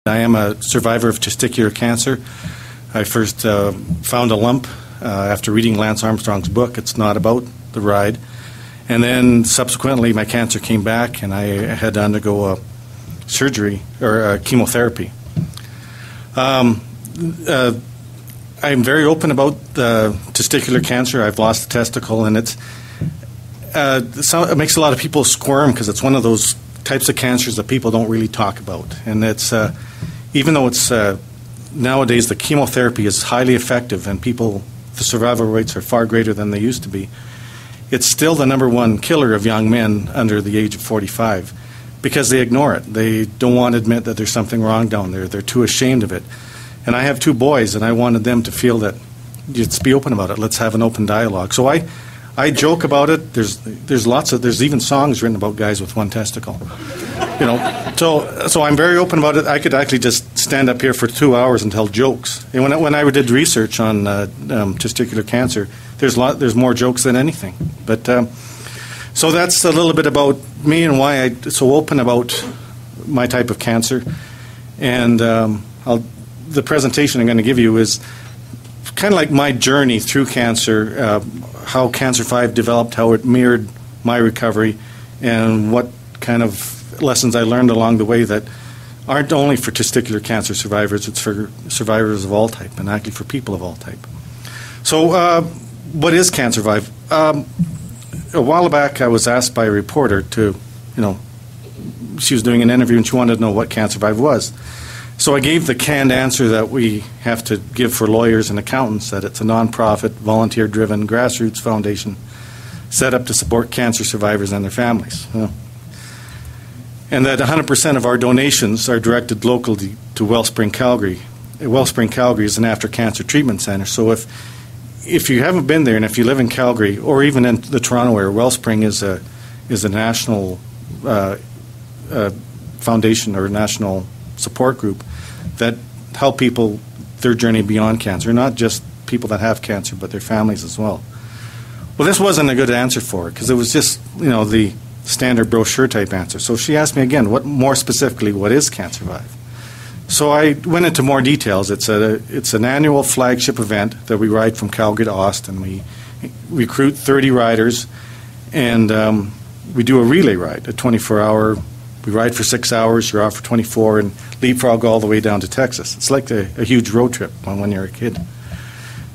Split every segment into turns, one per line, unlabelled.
I am a survivor of testicular cancer. I first found a lump after reading Lance Armstrong's book, It's Not About the Ride. And then subsequently my cancer came back and I had to undergo a surgery or a chemotherapy. I'm very open about testicular cancer. I've lost a testicle, and it makes a lot of people squirm because it's one of those types of cancers that people don't really talk about. And it's even though it's nowadays the chemotherapy is highly effective and the survival rates are far greater than they used to be, it's still the number one killer of young men under the age of 45 because they ignore it. They don't want to admit that there's something wrong down there. They're too ashamed of it. And I have 2 boys, and I wanted them to feel that let's be open about it. Let's have an open dialogue. So I joke about it. There's even songs written about guys with 1 testicle. So I'm very open about it. I could actually just stand up here for 2 hours and tell jokes. And when I did research on testicular cancer, there's more jokes than anything. But so that's a little bit about me and why I'm so open about my type of cancer. And the presentation I'm going to give you is kind of like my journey through cancer, how Cancer 5 developed, how it mirrored my recovery, and what kind of lessons I learned along the way that aren't only for testicular cancer survivors, it's for survivors of all type, and actually for people of all type. So what is Cancer 5? A while back I was asked by a reporter to, she was doing an interview and she wanted to know what Cancer 5 was. So I gave the canned answer that we have to give for lawyers and accountants, that it's a nonprofit, volunteer-driven, grassroots foundation set up to support cancer survivors and their families. And that 100% of our donations are directed locally to Wellspring, Calgary. Wellspring, Calgary is an after-cancer treatment center. So if you haven't been there, and if you live in Calgary or even in the Toronto area, Wellspring is a national foundation or national support group that help people their journey beyond cancer, not just people that have cancer, but their families as well. Well, this wasn't a good answer for her because it was just, the standard brochure type answer. So she asked me again, more specifically, what is Cancer 5? So I went into more details. It's an annual flagship event that we ride from Calgary to Austin. We recruit 30 riders, and we do a relay ride, a 24-hour. We ride for 6 hours, you're off for 24, and leapfrog all the way down to Texas. It's like a huge road trip when you're a kid.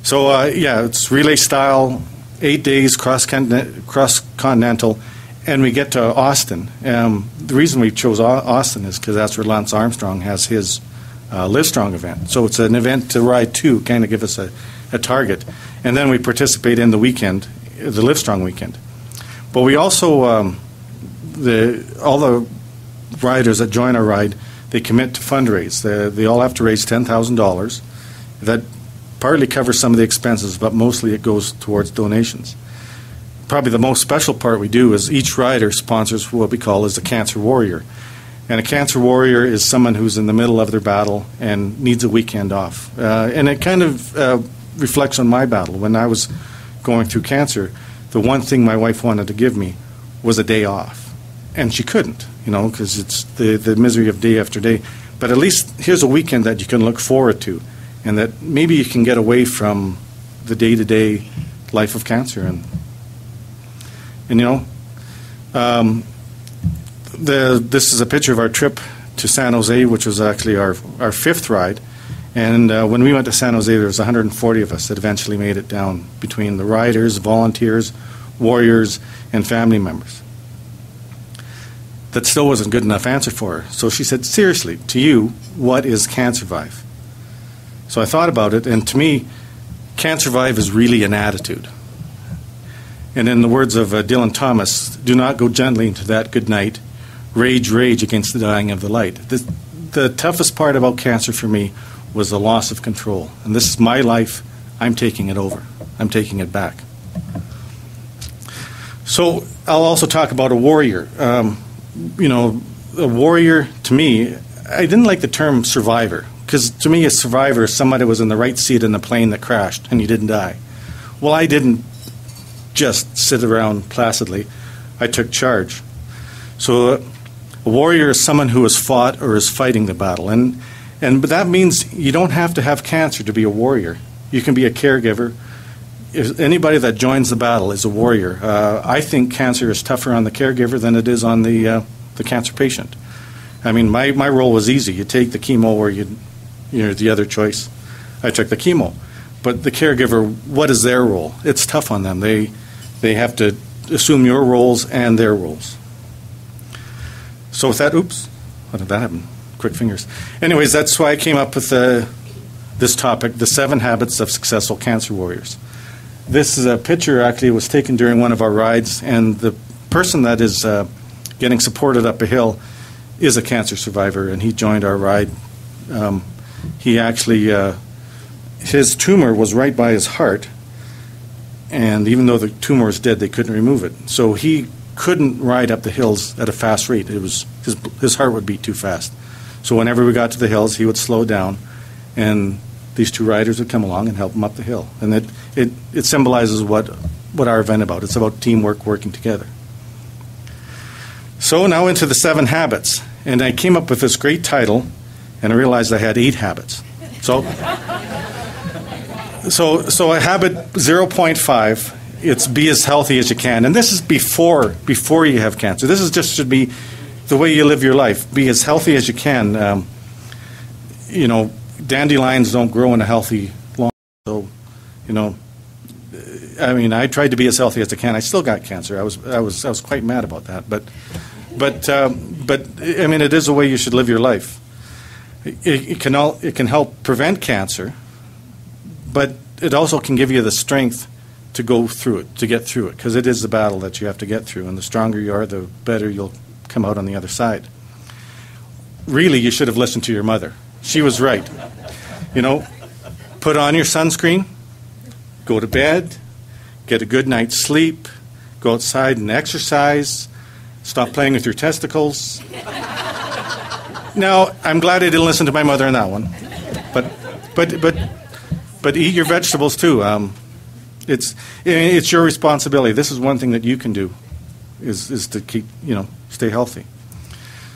So, it's relay style, 8 days, cross-continental, and we get to Austin. The reason we chose Austin is because that's where Lance Armstrong has his Livestrong event. So it's an event to ride to, kind of give us a target. And then we participate in the weekend, the Livestrong weekend. But we also, all the riders that join our ride, they commit to fundraise. They all have to raise $10,000. That partly covers some of the expenses, but mostly it goes towards donations. Probably the most special part we do is each rider sponsors what we call as a cancer warrior. And a cancer warrior is someone who's in the middle of their battle and needs a weekend off. And it kind of reflects on my battle. When I was going through cancer, the one thing my wife wanted to give me was a day off. And she couldn't, because it's the misery of day after day. But at least here's a weekend that you can look forward to, and that maybe you can get away from the day-to-day life of cancer. And this is a picture of our trip to San Jose, which was actually our 5th ride. And when we went to San Jose, there was 140 of us that eventually made it down between the riders, volunteers, warriors, and family members. That still wasn't good enough answer for her. So she said, seriously, to you, what is Cancer 5? So I thought about it, and to me, Cancer 5 is really an attitude. And in the words of Dylan Thomas, do not go gently into that good night. Rage, rage against the dying of the light. The toughest part about cancer for me was the loss of control. And this is my life. I'm taking it over. I'm taking it back. So I'll also talk about a warrior. A warrior, to me, I didn't like the term survivor, because to me a survivor is somebody who was in the right seat in the plane that crashed and he didn't die. Well, I didn't just sit around placidly. I took charge. So a warrior is someone who has fought or is fighting the battle. But that means you don't have to have cancer to be a warrior. You can be a caregiver. If anybody that joins the battle is a warrior. I think cancer is tougher on the caregiver than it is on the cancer patient. I mean, my role was easy. You take the chemo or you're the other choice. I took the chemo. But the caregiver, what is their role? It's tough on them. They have to assume your roles and their roles. So with that, oops, how did that happen? Quick fingers. Anyways, that's why I came up with this topic, the 7 habits of successful cancer warriors. This is a picture actually was taken during one of our rides, and the person that is getting supported up a hill is a cancer survivor, and he joined our ride. He actually, his tumor was right by his heart, and even though the tumor was dead, they couldn't remove it. So he couldn't ride up the hills at a fast rate. It was his heart would beat too fast. So whenever we got to the hills, he would slow down, and these 2 riders would come along and help him up the hill. And it symbolizes what our event about. It's about teamwork, working together. So now into the 7 habits. And I came up with this great title, and I realized I had 8 habits. So a habit 0.5, it's be as healthy as you can. And this is before you have cancer. This is just should be the way you live your life. Be as healthy as you can. Dandelions don't grow in a healthy lawn. So, I mean, I tried to be as healthy as I can. I still got cancer. I was quite mad about that. But I mean, it is a way you should live your life. It can help prevent cancer, but it also can give you the strength to go through it, to get through it, because it is the battle that you have to get through. And the stronger you are, the better you'll come out on the other side. Really, you should have listened to your mother. She was right. Put on your sunscreen, go to bed, get a good night's sleep, go outside and exercise, stop playing with your testicles. Now, I'm glad I didn't listen to my mother on that one. But eat your vegetables too. It's your responsibility. This is one thing that you can do, is to keep, stay healthy.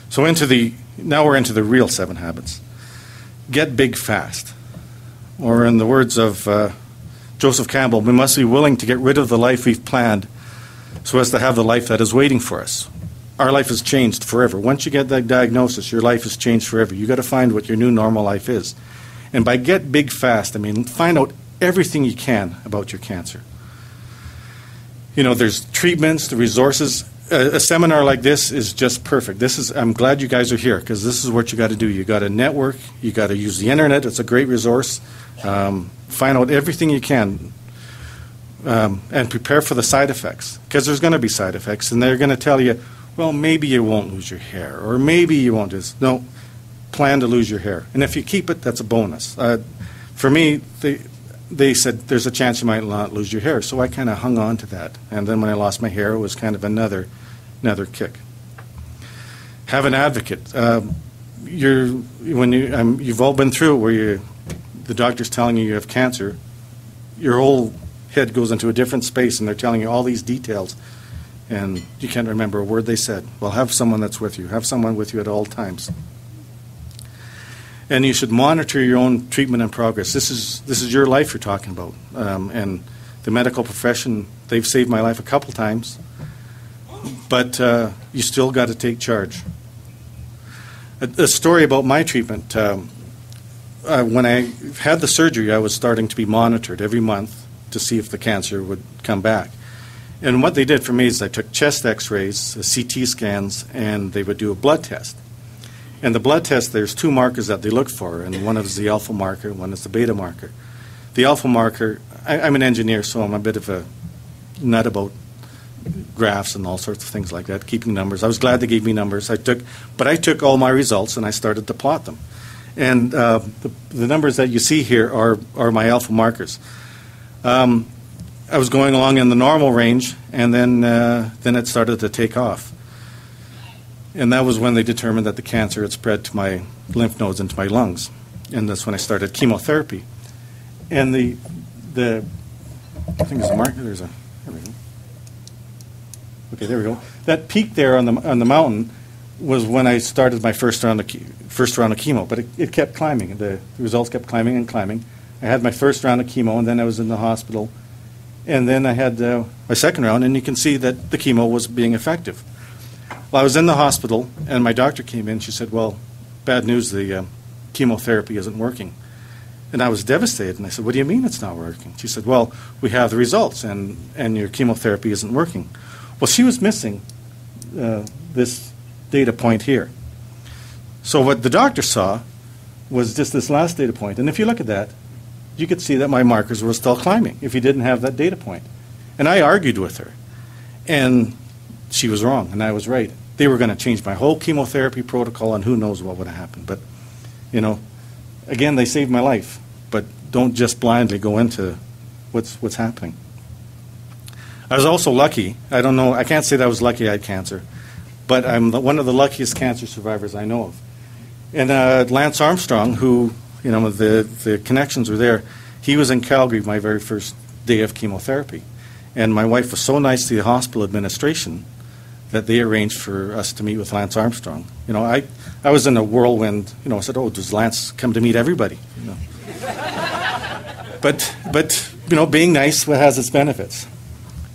So now we're into the real 7 habits. Get big fast. Or in the words of Joseph Campbell, we must be willing to get rid of the life we've planned so as to have the life that is waiting for us. Our life has changed forever. Once you get that diagnosis, your life has changed forever. You've got to find what your new normal life is. And by get big fast, I mean, find out everything you can about your cancer. There's treatments, the resources. A seminar like this is just perfect. I'm glad you guys are here, because this is what you got to do. You got to network. You got to use the internet. It's a great resource. Find out everything you can, and prepare for the side effects, because there's going to be side effects, and they're going to tell you, well, maybe you won't lose your hair, or maybe you won't just. No, plan to lose your hair, and if you keep it, that's a bonus. For me, they said there's a chance you might not lose your hair, so I kind of hung on to that. And then when I lost my hair, it was kind of another kick. Have an advocate. You've all been through it, where the doctor's telling you have cancer. Your whole head goes into a different space, and they're telling you all these details, and you can't remember a word they said. Well, have someone that's with you. Have someone with you at all times. And you should monitor your own treatment and progress. This is your life you're talking about. And the medical profession, they've saved my life a couple times. But you still got to take charge. A story about my treatment. When I had the surgery, I was starting to be monitored every month to see if the cancer would come back. And what they did for me is I took chest x-rays, CT scans, and they would do a blood test. And the blood test, there's 2 markers that they look for, and one is the alpha marker, one is the beta marker. The alpha marker, I'm an engineer, so I'm a bit of a nut about graphs and all sorts of things like that, keeping numbers. I was glad they gave me numbers. I took all my results and I started to plot them. And the numbers that you see here are my alpha markers. I was going along in the normal range, and then it started to take off. And that was when they determined that the cancer had spread to my lymph nodes into my lungs. And that's when I started chemotherapy. And the I think there's a marker. There we go. Okay, there we go. That peak there on the mountain was when I started my first round of chemo, but it kept climbing. The results kept climbing and climbing. I had my first round of chemo, and then I was in the hospital, and then I had my second round, and you can see that the chemo was being effective. Well, I was in the hospital, and my doctor came in. She said, "Well, bad news. The chemotherapy isn't working." And I was devastated, and I said, "What do you mean it's not working?" She said, "Well, we have the results, and your chemotherapy isn't working." Well, she was missing this data point here. So what the doctor saw was just this last data point. And if you look at that, you could see that my markers were still climbing if you didn't have that data point. And I argued with her. And she was wrong, and I was right. They were going to change my whole chemotherapy protocol, and who knows what would have happened. But, you know, again, they saved my life. But don't just blindly go into what's happening. I was also lucky. I don't know. I can't say that I was lucky I had cancer. But I'm one of the luckiest cancer survivors I know of. And Lance Armstrong, who, you know, the connections were there, he was in Calgary my very first day of chemotherapy. And my wife was so nice to the hospital administration that they arranged for us to meet with Lance Armstrong. You know, I was in a whirlwind. You know, I said, "Oh, does Lance come to meet everybody?" You know. But you know, being nice has its benefits.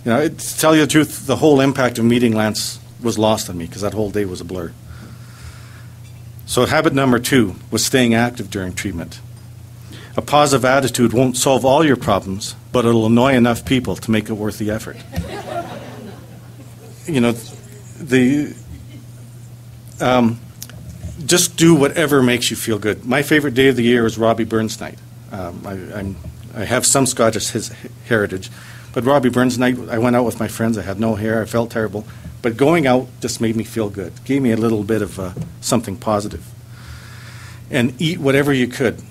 You know, to tell you the truth, the whole impact of meeting Lance was lost on me because that whole day was a blur. So habit number 2 was staying active during treatment. A positive attitude won't solve all your problems, but it'll annoy enough people to make it worth the effort. You know, just do whatever makes you feel good. My favorite day of the year is Robbie Burns night. I have some Scottish heritage, but Robbie Burns night, I went out with my friends. I had no hair. I felt terrible. But going out just made me feel good. Gave me a little bit of something positive. And eat whatever you could.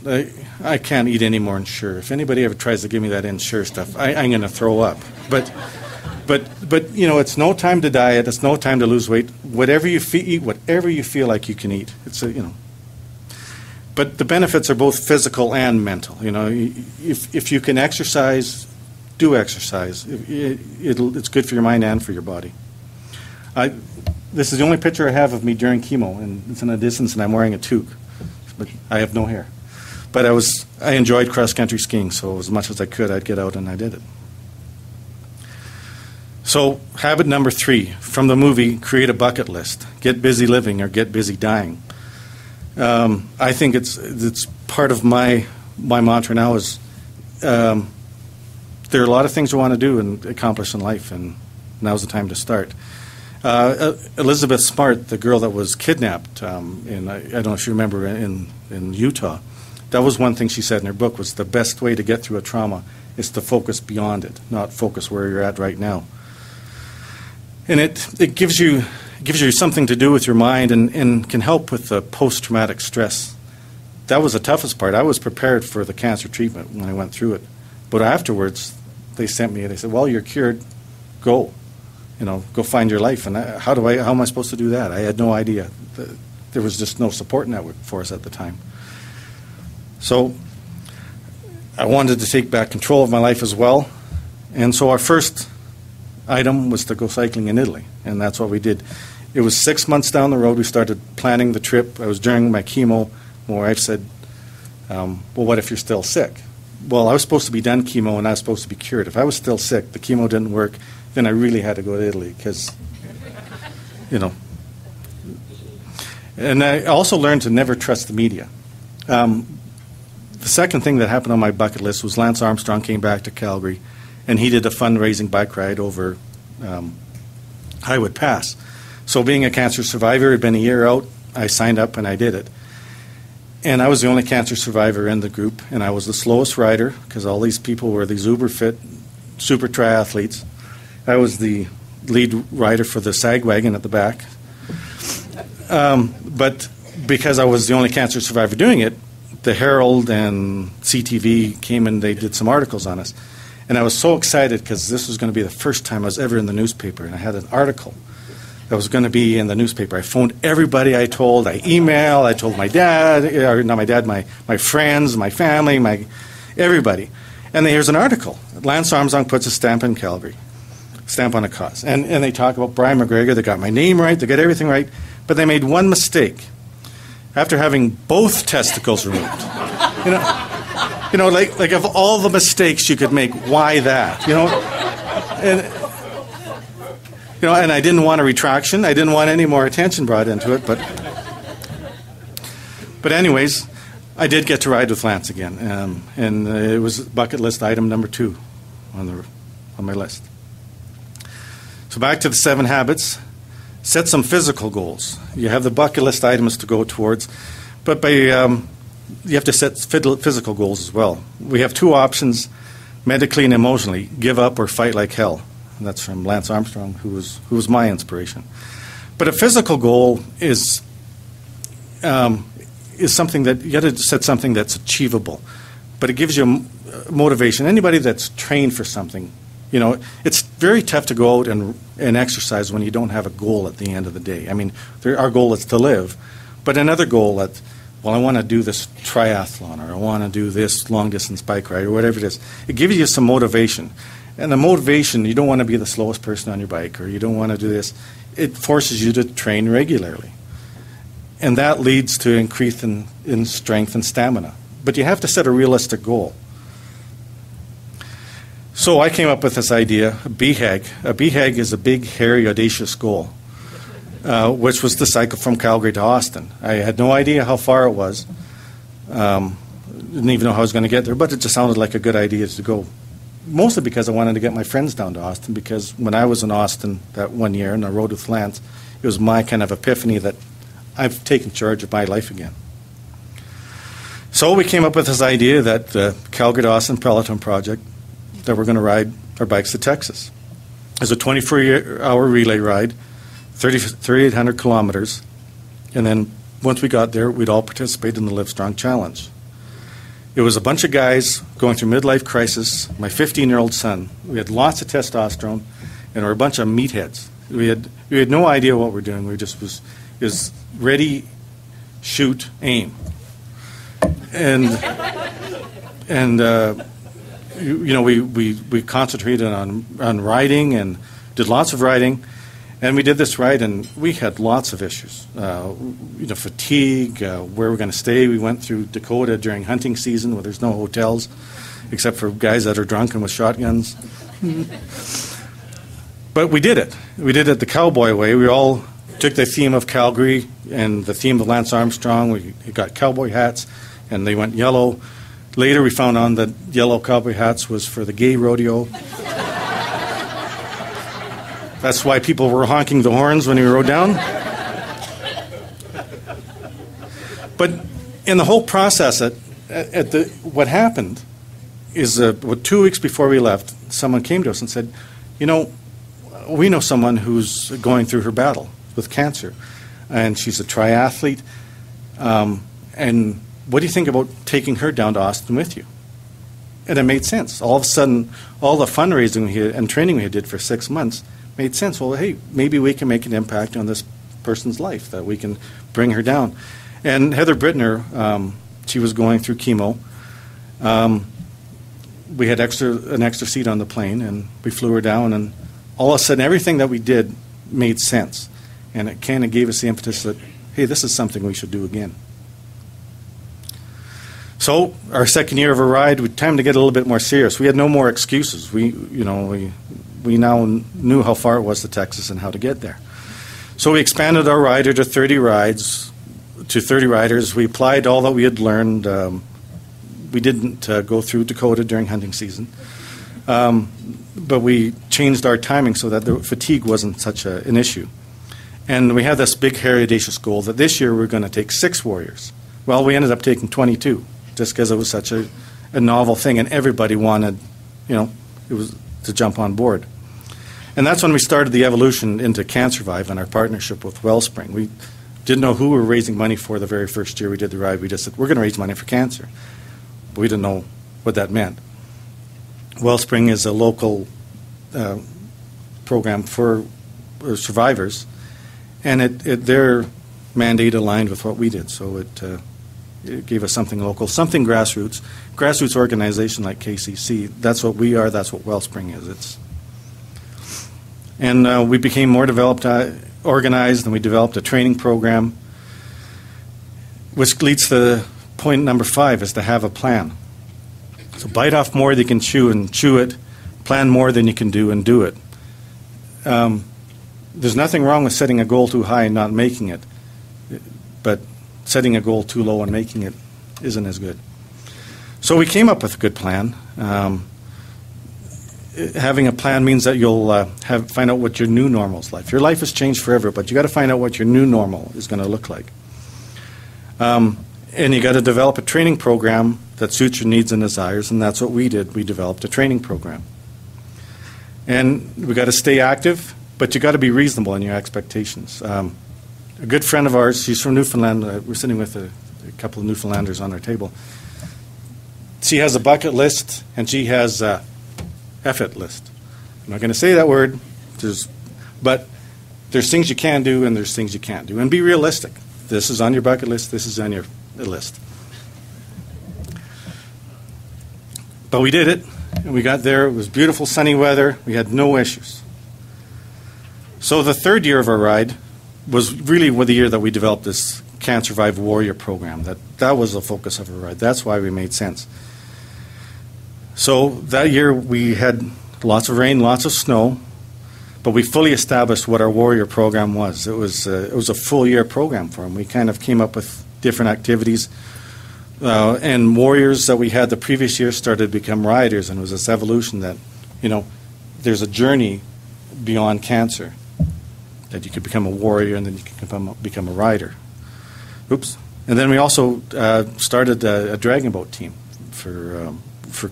I can't eat any more Ensure. If anybody ever tries to give me that Ensure stuff, I'm going to throw up. But you know, it's no time to diet. It's no time to lose weight. Whatever you eat, whatever you feel like you can eat. It's you know. But the benefits are both physical and mental. You know, if you can exercise, do exercise. It's good for your mind and for your body. This is the only picture I have of me during chemo, and it's in a distance, and I'm wearing a toque. But I have no hair. But I enjoyed cross-country skiing, so as much as I could, I'd get out, and I did it. So habit number 3, from the movie, create a bucket list. Get busy living or get busy dying. I think it's part of my mantra now is there are a lot of things we want to do and accomplish in life, and now's the time to start. Elizabeth Smart, the girl that was kidnapped, I don't know if you remember, in Utah, that was one thing she said in her book was the best way to get through a trauma is to focus beyond it, not focus where you're at right now. And it gives you something to do with your mind and can help with the post-traumatic stress. That was the toughest part. I was prepared for the cancer treatment when I went through it. But afterwards, they sent me, they said, "Well, you're cured, go. You know, go find your life." And how am I supposed to do that? I had no idea. There was just no support network for us at the time. So I wanted to take back control of my life as well. And so our first item was to go cycling in Italy, and that's what we did. It was 6 months down the road. We started planning the trip. I was during my chemo. My wife said, "Well, what if you're still sick?" Well, I was supposed to be done chemo, and I was supposed to be cured. If I was still sick, the chemo didn't work, then I really had to go to Italy because, you know. And I also learned to never trust the media. The second thing that happened on my bucket list was Lance Armstrong came back to Calgary, and he did a fundraising bike ride over Highwood Pass. So being a cancer survivor, it had been a year out, I signed up and I did it. And I was the only cancer survivor in the group, and I was the slowest rider because all these people were these uber fit, super triathletes. I was the lead rider for the sag wagon at the back. But because I was the only cancer survivor doing it, the Herald and CTV came and they did some articles on us. And I was so excited because this was going to be the first time I was ever in the newspaper, and I had an article that was going to be in the newspaper. I phoned everybody I told. I emailed. I told my dad, or not my dad, my friends, my family, everybody. And here's an article. Lance Armstrong puts a stamp in Calgary, stamp on a cause. And they talk about Brian McGregor. They got my name right. They got everything right. But they made one mistake. After having both testicles removed. Like of all the mistakes you could make, why that? And I didn't want a retraction. I didn't want any more attention brought into it. But anyways, I did get to ride with Lance again, and it was bucket list item number 2 on my list. So back to the 7 habits. Set some physical goals. You have the bucket list items to go towards, but you have to set physical goals as well. We have 2 options, medically and emotionally: give up or fight like hell. And that's from Lance Armstrong, who was my inspiration. But a physical goal is something that you got to set something that's achievable, but it gives you motivation. Anybody that's trained for something, it's very tough to go out and exercise when you don't have a goal at the end of the day. I mean, our goal is to live, but another goal that, I want to do this triathlon, or I want to do this long-distance bike ride, or whatever it is. It gives you some motivation. And the motivation, you don't want to be the slowest person on your bike, or you don't want to do this. It forces you to train regularly. And that leads to increase in strength and stamina. But you have to set a realistic goal. So I came up with this idea, a BHAG. A BHAG is a big, hairy, audacious goal, which was to cycle from Calgary to Austin. I had no idea how far it was. Didn't even know how I was going to get there, but it just sounded like a good idea to go. Mostly because I wanted to get my friends down to Austin, because when I was in Austin that one year and I rode with Lance, it was my kind of epiphany that I've taken charge of my life again. So we came up with this idea that the Calgary to Austin Peloton project, that we're going to ride our bikes to Texas. It's a 24-hour relay ride, 3,800 kilometers, and then once we got there, we'd all participate in the Live Strong Challenge. It was a bunch of guys going through midlife crisis, my 15-year-old son. We had lots of testosterone, and we're a bunch of meatheads. We had no idea what we're doing. We just was ready, shoot, aim. We concentrated on riding and did lots of riding, and we did this ride, and we had lots of issues. Fatigue, where we're going to stay. We went through Dakota during hunting season, where there's no hotels, except for guys that are drunk and with shotguns. But we did it. We did it the Cowboy Way. We all took the theme of Calgary and the theme of Lance Armstrong. We got cowboy hats, and they went yellow. Later, we found out that yellow cowboy hats was for the gay rodeo. That's why people were honking the horns when we rode down. But in the whole process, what happened is 2 weeks before we left, someone came to us and said, we know someone who's going through her battle with cancer, and she's a triathlete, and what do you think about taking her down to Austin with you? And it made sense. All of a sudden, all the fundraising and training we did for 6 months made sense. Well, hey, maybe we can make an impact on this person's life, that we can bring her down. And Heather Brittner, she was going through chemo. We had an extra seat on the plane, and we flew her down, and all of a sudden, everything that we did made sense. And it kind of gave us the impetus that, hey, this is something we should do again. So our second year of a ride, we time to get a little bit more serious. We had no more excuses. We now knew how far it was to Texas and how to get there. So we expanded our rider to 30 rides, to 30 riders. We applied all that we had learned. We didn't go through Dakota during hunting season, but we changed our timing so that the fatigue wasn't such an issue. And we had this big, hairy, audacious goal that this year we're going to take 6 warriors. Well, we ended up taking 22. Just because it was such a novel thing, and everybody wanted, it was to jump on board. And that's when we started the evolution into CanCervive and our partnership with Wellspring. We didn't know who we were raising money for the very first year we did the ride. We just said, we're going to raise money for cancer. But we didn't know what that meant. Wellspring is a local program for survivors, and their mandate aligned with what we did, so It gave us something local, something grassroots. Grassroots organization like KCC, that's what we are, that's what Wellspring is. And we became more developed, organized, and we developed a training program, which leads to point number 5, is to have a plan. So bite off more than you can chew and chew it. Plan more than you can do and do it. There's nothing wrong with setting a goal too high and not making it, but setting a goal too low and making it isn't as good. So we came up with a good plan. Having a plan means that you'll find out what your new normal is like. Your life has changed forever, but you got to find out what your new normal is going to look like. And you got to develop a training program that suits your needs and desires, and that's what we did. We developed a training program. And we got to stay active, but you got to be reasonable in your expectations. A good friend of ours, she's from Newfoundland. We're sitting with a couple of Newfoundlanders on our table. She has a bucket list, and she has a F-it list. I'm not going to say that word, but there's things you can do and there's things you can't do. And be realistic. This is on your bucket list. This is on your list. But we did it, and we got there. It was beautiful, sunny weather. We had no issues. So the third year of our ride was really the year that we developed this Can't Survive Warrior program. That was the focus of our ride. That's why we made sense. So that year we had lots of rain, lots of snow, but we fully established what our Warrior program was. It was a full-year program for them. We kind of came up with different activities. And warriors that we had the previous year started to become riders, and it was this evolution that, there's a journey beyond cancer, that you could become a warrior and then you can become a rider. Oops. And then we also started a dragon boat team for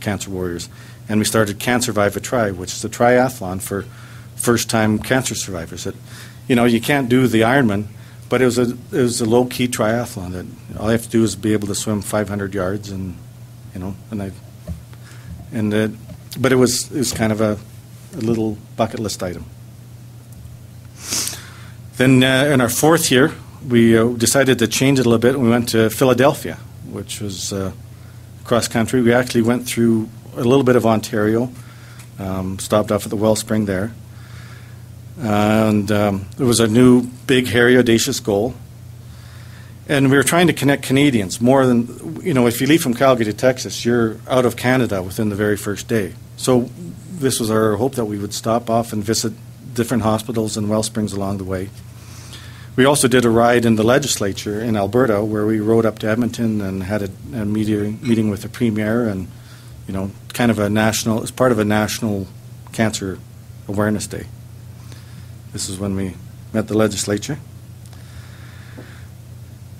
cancer warriors, and we started Can't Survive a Tri, which is a triathlon for first-time cancer survivors. That, you can't do the Ironman, but it was a low-key triathlon that all you have to do is be able to swim 500 yards, but it was kind of a little bucket list item. Then in our fourth year, we decided to change it a little bit, and we went to Philadelphia, which was cross country. We actually went through a little bit of Ontario, stopped off at the Wellspring there. And it was a new, big, hairy, audacious goal. And we were trying to connect Canadians more than, if you leave from Calgary to Texas, you're out of Canada within the very first day. So this was our hope, that we would stop off and visit different hospitals and Wellsprings along the way. We also did a ride in the legislature in Alberta, where we rode up to Edmonton and had a meeting with the premier, and kind of as part of a national cancer awareness day. This is when we met the legislature.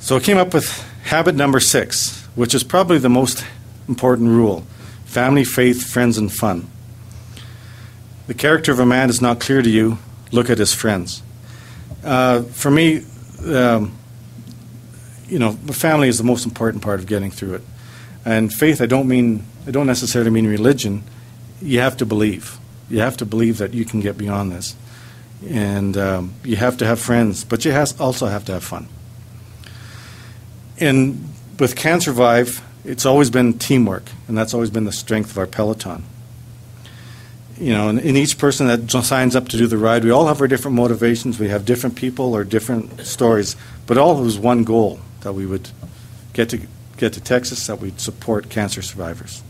So I came up with habit number 6, which is probably the most important rule: family, faith, friends, and fun. The character of a man is not clear to you. Look at his friends. For me, family is the most important part of getting through it. And faith, I don't necessarily mean religion. You have to believe. You have to believe that you can get beyond this. And you have to have friends, but you also have to have fun. And with Can't Survive, it's always been teamwork, and that's always been the strength of our peloton. And each person that signs up to do the ride, we all have our different motivations. We have different people or different stories, but all was one goal: that we would get to Texas, that we'd support cancer survivors.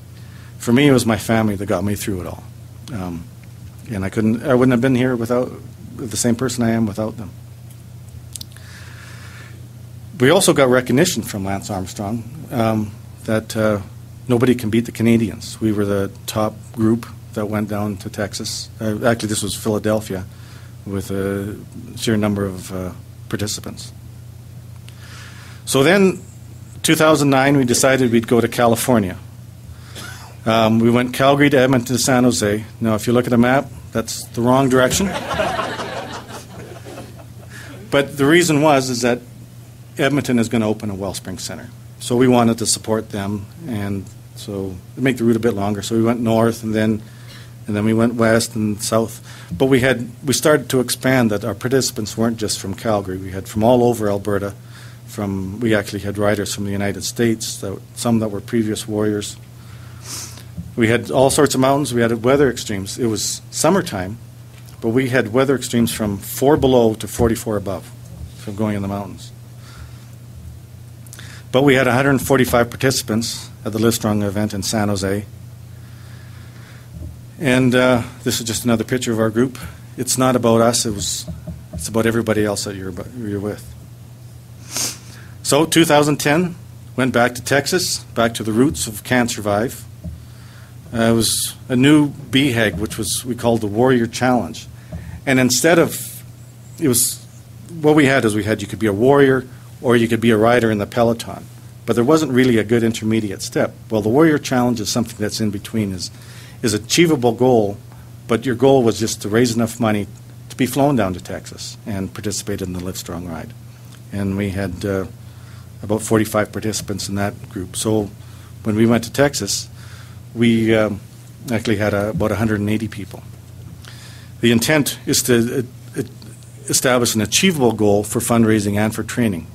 For me, it was my family that got me through it all, and I wouldn't have been here without the same person I am without them. We also got recognition from Lance Armstrong that nobody can beat the Canadians. We were the top group that went down to Texas. Actually, this was Philadelphia, with a sheer number of participants. So then, 2009, we decided we'd go to California. We went Calgary to Edmonton to San Jose. Now, if you look at the map, that's the wrong direction. But the reason is that Edmonton is going to open a Wellspring Center. So we wanted to support them, and so to make the route a bit longer. So we went north, and then we went west and south. But we started to expand that our participants weren't just from Calgary. We had from all over Alberta, we actually had riders from the United States, some that were previous warriors. We had all sorts of mountains. We had weather extremes. It was summertime, but we had weather extremes from 4 below to 44 above from going in the mountains. But we had 145 participants at the Livestrong event in San Jose. And this is just another picture of our group. It's not about us. It's about everybody else that you're with. So 2010, went back to Texas, back to the roots of Can't Survive. It was a new BHAG, which we called the Warrior Challenge. And instead of, what we had you could be a warrior or you could be a rider in the peloton. But there wasn't really a good intermediate step. Well, the Warrior Challenge is something that's in between, is achievable goal, but your goal was just to raise enough money to be flown down to Texas and participate in the Livestrong ride. And we had about 45 participants in that group. So when we went to Texas, we actually had about 180 people. The intent is to establish an achievable goal for fundraising and for training.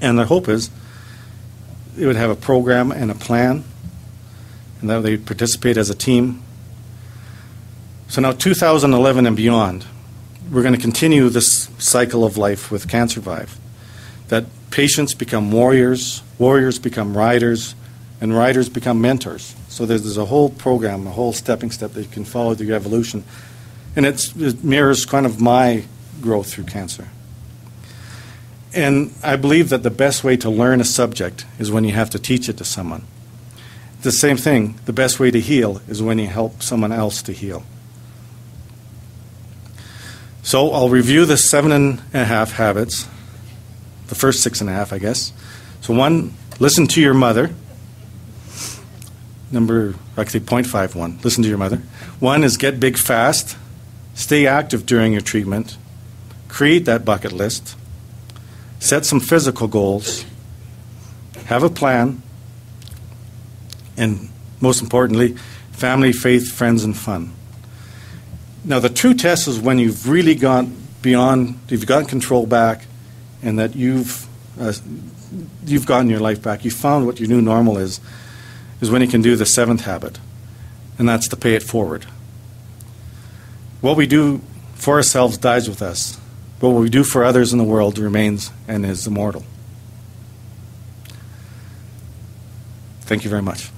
And the hope is it would have a program and a plan, and that they participate as a team. So now 2011 and beyond, we're going to continue this cycle of life with Can't Survive, that patients become warriors, warriors become riders, and riders become mentors. So there's a whole program, a whole stepping step that you can follow through your evolution. And it mirrors kind of my growth through cancer. And I believe that the best way to learn a subject is when you have to teach it to someone. The same thing, the best way to heal is when you help someone else to heal. So I'll review the 7.5 habits, the first 6.5, I guess. So 1, listen to your mother. Actually 0.51, listen to your mother. 1 is get big fast, stay active during your treatment, create that bucket list, set some physical goals, have a plan, and most importantly, family, faith, friends, and fun. Now, the true test is when you've really gone beyond, you've gotten control back, and that you've gotten your life back. You found what your new normal is when you can do the 7th habit, and that's to pay it forward. What we do for ourselves dies with us. But what we do for others in the world remains and is immortal. Thank you very much.